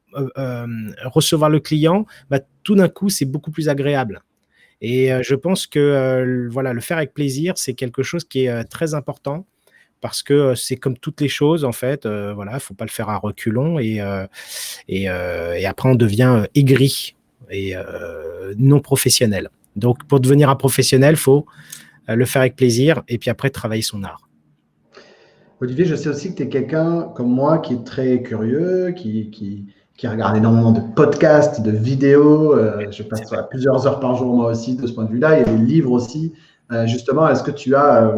recevoir le client, ben, tout d'un coup, c'est beaucoup plus agréable. Et je pense que voilà, le faire avec plaisir, c'est quelque chose qui est très important parce que c'est comme toutes les choses, en fait. Voilà, il ne faut pas le faire à reculons et après, on devient aigri et non professionnel. Donc, pour devenir un professionnel, il faut le faire avec plaisir et puis après, travailler son art. Olivier, je sais aussi que tu es quelqu'un comme moi qui est très curieux, qui regarde énormément de podcasts, de vidéos. Je passe plusieurs heures par jour moi aussi de ce point de vue-là. Il y a des livres aussi. Justement, est-ce que tu as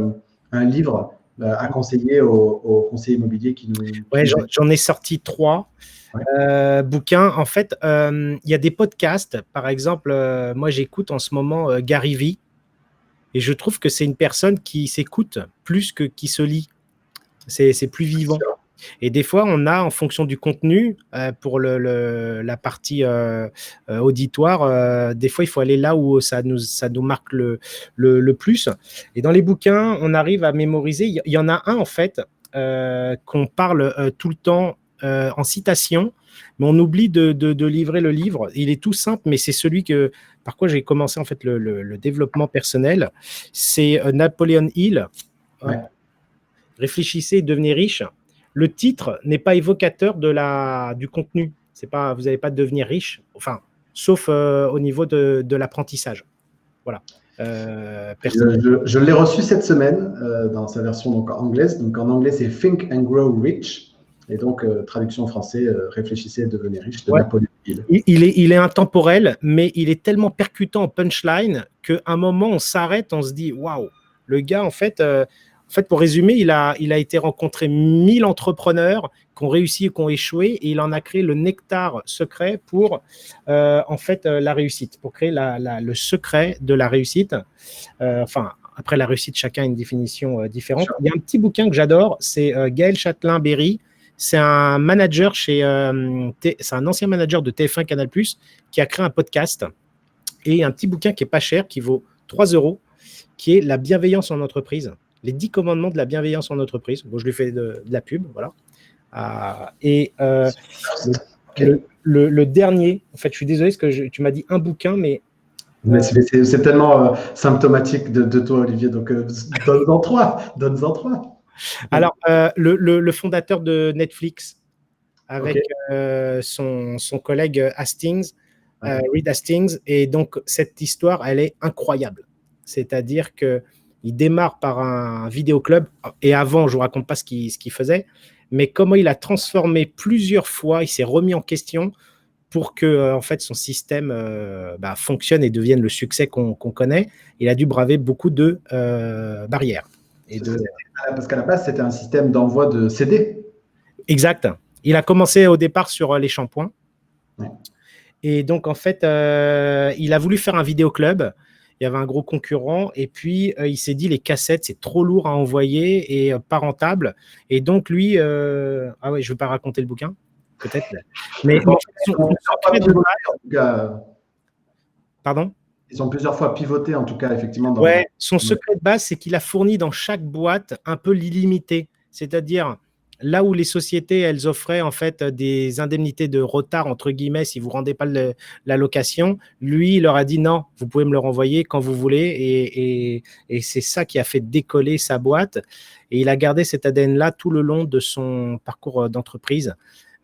un livre à conseiller aux conseillers immobiliers qui nous… Ouais, j'en ai sorti 3 bouquins. En fait, il y a des podcasts. Par exemple, moi, j'écoute en ce moment Gary Vee et je trouve que c'est une personne qui s'écoute plus que qui se lit. C'est plus vivant. Et des fois, on a, en fonction du contenu, pour la partie auditoire, des fois, il faut aller là où ça nous marque le plus. Et dans les bouquins, on arrive à mémoriser. Il y en a un, en fait, qu'on parle tout le temps en citation, mais on oublie de livrer le livre. Il est tout simple, mais c'est celui par quoi j'ai commencé en fait le développement personnel. C'est Napoleon Hill. Ouais. Réfléchissez et devenez riche. Le titre n'est pas évocateur du contenu. C'est pas, vous n'allez pas devenir riche, enfin, sauf au niveau de l'apprentissage. Voilà. Je l'ai reçu cette semaine dans sa version donc, anglaise. Donc en anglais, c'est Think and Grow Rich. Et donc, traduction en français, Réfléchissez et devenez riche de Napoléon Hill. Il est intemporel, mais il est tellement percutant en punchline qu'à un moment, on s'arrête, on se dit waouh, le gars, en fait, pour résumer, il a été rencontré 1000 entrepreneurs qui ont réussi et qui ont échoué, et il en a créé le nectar secret pour en fait la réussite, pour créer le secret de la réussite. Enfin, après la réussite, chacun a une définition différente. Sure. Il y a un petit bouquin que j'adore, c'est Gaël Châtelain-Berry. C'est un manager c'est un ancien manager de TF1 Canal+, qui a créé un podcast et un petit bouquin qui est pas cher, qui vaut 3 €, qui est La bienveillance en entreprise. Les 10 commandements de la bienveillance en entreprise. Bon, je lui fais de la pub, voilà. Le dernier, en fait, je suis désolé parce que tu m'as dit un bouquin, mais c'est tellement symptomatique de toi, Olivier. Donc, donne-en 3. Donne-en 3. Alors, le fondateur de Netflix, avec son collègue Hastings, Reed Hastings. Et donc, cette histoire, elle est incroyable. C'est-à-dire qu'il démarre par un vidéoclub. Et avant, je ne vous raconte pas ce qu'il faisait, mais comment il a transformé plusieurs fois, il s'est remis en question pour que en fait, son système fonctionne et devienne le succès qu'on connaît. Il a dû braver beaucoup de barrières. Parce qu'à la base, c'était un système d'envoi de CD. Exact. Il a commencé au départ sur les shampoings. Ouais. Et donc, en fait, il a voulu faire un vidéoclub. Il y avait un gros concurrent. Et puis, il s'est dit, les cassettes, c'est trop lourd à envoyer et pas rentable. Et donc, lui… ah ouais, je ne vais pas raconter le bouquin, peut-être. Mais pardon ? Ils sont plusieurs fois pivotés, en tout cas, effectivement. Son secret de base, c'est qu'il a fourni dans chaque boîte un peu l'illimité. C'est-à-dire, là où les sociétés, elles offraient en fait des indemnités de retard, entre guillemets, si vous ne rendez pas la location, lui, il leur a dit non, vous pouvez me le renvoyer quand vous voulez. Et c'est ça qui a fait décoller sa boîte. Et il a gardé cet ADN-là tout le long de son parcours d'entreprise.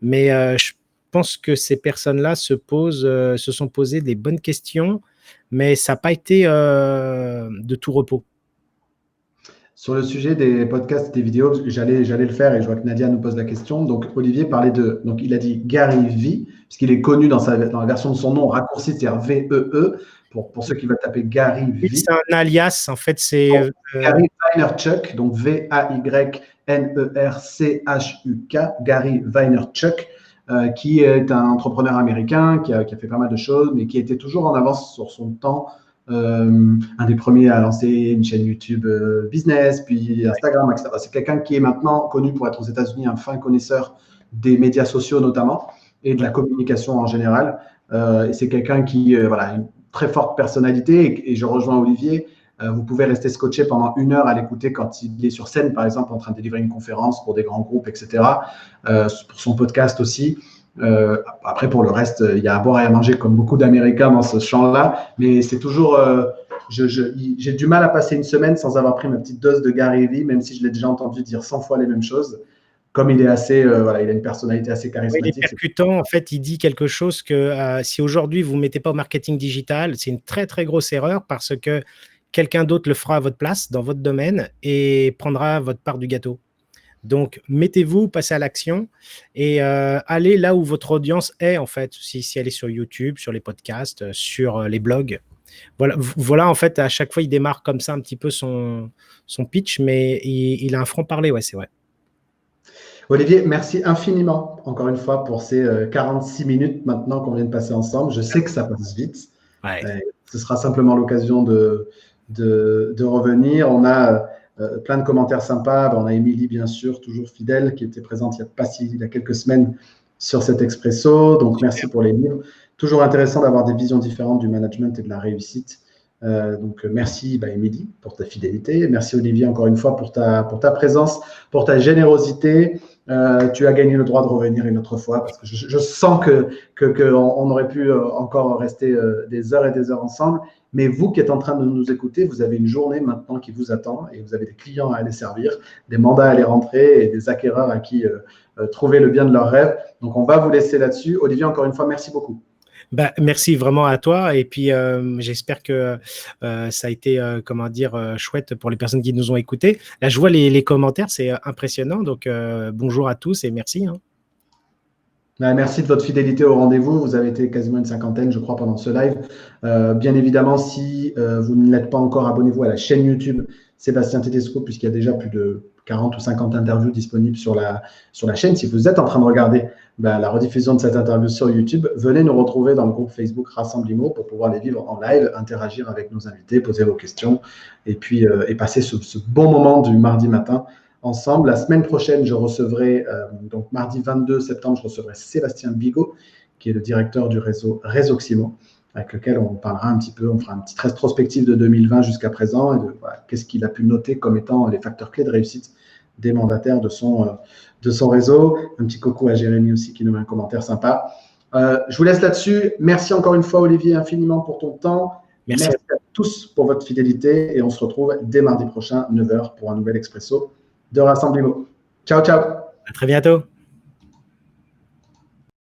Mais je pense que ces personnes-là se sont posées des bonnes questions, mais ça n'a pas été de tout repos. Sur le sujet des podcasts et des vidéos, parce que j'allais le faire et je vois que Nadia nous pose la question. Donc, Olivier parlait donc il a dit Gary V, puisqu'il est connu dans la version de son nom raccourci, c'est-à-dire V-E-E, pour ceux qui veulent taper Gary V. C'est un alias, en fait, c'est… Gary Vaynerchuk, donc V-A-Y-N-E-R-C-H-U-K, Gary Vaynerchuk, qui est un entrepreneur américain qui a fait pas mal de choses, mais qui était toujours en avance sur son temps. Un des premiers à lancer une chaîne YouTube business, puis Instagram, etc. C'est quelqu'un qui est maintenant connu pour être aux États-Unis un fin connaisseur des médias sociaux notamment et de la communication en général. Et c'est quelqu'un qui voilà, a une très forte personnalité et je rejoins Olivier. Vous pouvez rester scotché pendant 1 heure à l'écouter quand il est sur scène, par exemple, en train de délivrer une conférence pour des grands groupes, etc. Pour son podcast aussi. Après, pour le reste, il y a à boire et à manger comme beaucoup d'Américains dans ce champ-là, mais c'est toujours… j'ai du mal à passer une semaine sans avoir pris ma petite dose de Gary Vee, même si je l'ai déjà entendu dire 100 fois les mêmes choses. Comme il est assez, voilà, il a une personnalité assez charismatique. Il est percutant, en fait, il dit quelque chose que si aujourd'hui vous ne mettez pas au marketing digital, c'est une très très grosse erreur parce que quelqu'un d'autre le fera à votre place dans votre domaine et prendra votre part du gâteau. Donc, mettez-vous, passez à l'action et allez là où votre audience est, en fait, si elle est sur YouTube, sur les podcasts, sur les blogs. Voilà, en fait, à chaque fois, il démarre comme ça un petit peu son pitch, mais il a un franc-parler, ouais, c'est vrai. Olivier, merci infiniment, encore une fois, pour ces 46 minutes maintenant qu'on vient de passer ensemble. Je sais que ça passe vite. Ouais. Ce sera simplement l'occasion de revenir. On a plein de commentaires sympas. On a Émilie, bien sûr, toujours fidèle, qui était présente il y a quelques semaines sur cet expresso. Donc, merci pour les livres. Toujours intéressant d'avoir des visions différentes du management et de la réussite. Donc, merci Émilie pour ta fidélité. Merci Olivier encore une fois pour ta présence, pour ta générosité. Tu as gagné le droit de revenir une autre fois parce que je sens qu'on aurait pu encore rester des heures et des heures ensemble. Mais vous qui êtes en train de nous écouter, vous avez une journée maintenant qui vous attend et vous avez des clients à aller servir, des mandats à aller rentrer et des acquéreurs à qui trouver le bien de leurs rêves. Donc, on va vous laisser là-dessus. Olivier, encore une fois, merci beaucoup. Merci vraiment à toi et puis j'espère que ça a été chouette pour les personnes qui nous ont écoutés. Là, je vois les commentaires, c'est impressionnant. Donc, bonjour à tous et merci. Merci de votre fidélité au rendez-vous. Vous avez été quasiment une cinquantaine, je crois, pendant ce live. Bien évidemment, si vous ne l'êtes pas encore, abonnez-vous à la chaîne YouTube Sébastien Tedesco, puisqu'il y a déjà plus de 40 ou 50 interviews disponibles sur la chaîne. Si vous êtes en train de regarder la rediffusion de cette interview sur YouTube, venez nous retrouver dans le groupe Facebook Rassemblimo pour pouvoir les vivre en live, interagir avec nos invités, poser vos questions et puis passer ce bon moment du mardi matin ensemble. La semaine prochaine, je recevrai, donc mardi 22 septembre, je recevrai Sébastien Bigot, qui est le directeur du réseau Résoximo, avec lequel on parlera un petit peu, on fera une petite rétrospective de 2020 jusqu'à présent et de qu'est-ce qu'il a pu noter comme étant les facteurs clés de réussite des mandataires de son réseau. Un petit coucou à Jérémy aussi qui nous met un commentaire sympa. Je vous laisse là-dessus. Merci encore une fois, Olivier, infiniment pour ton temps. Merci à tous pour votre fidélité et on se retrouve dès mardi prochain, 9h, pour un nouvel expresso de Rassemblimo. Ciao, ciao. À très bientôt.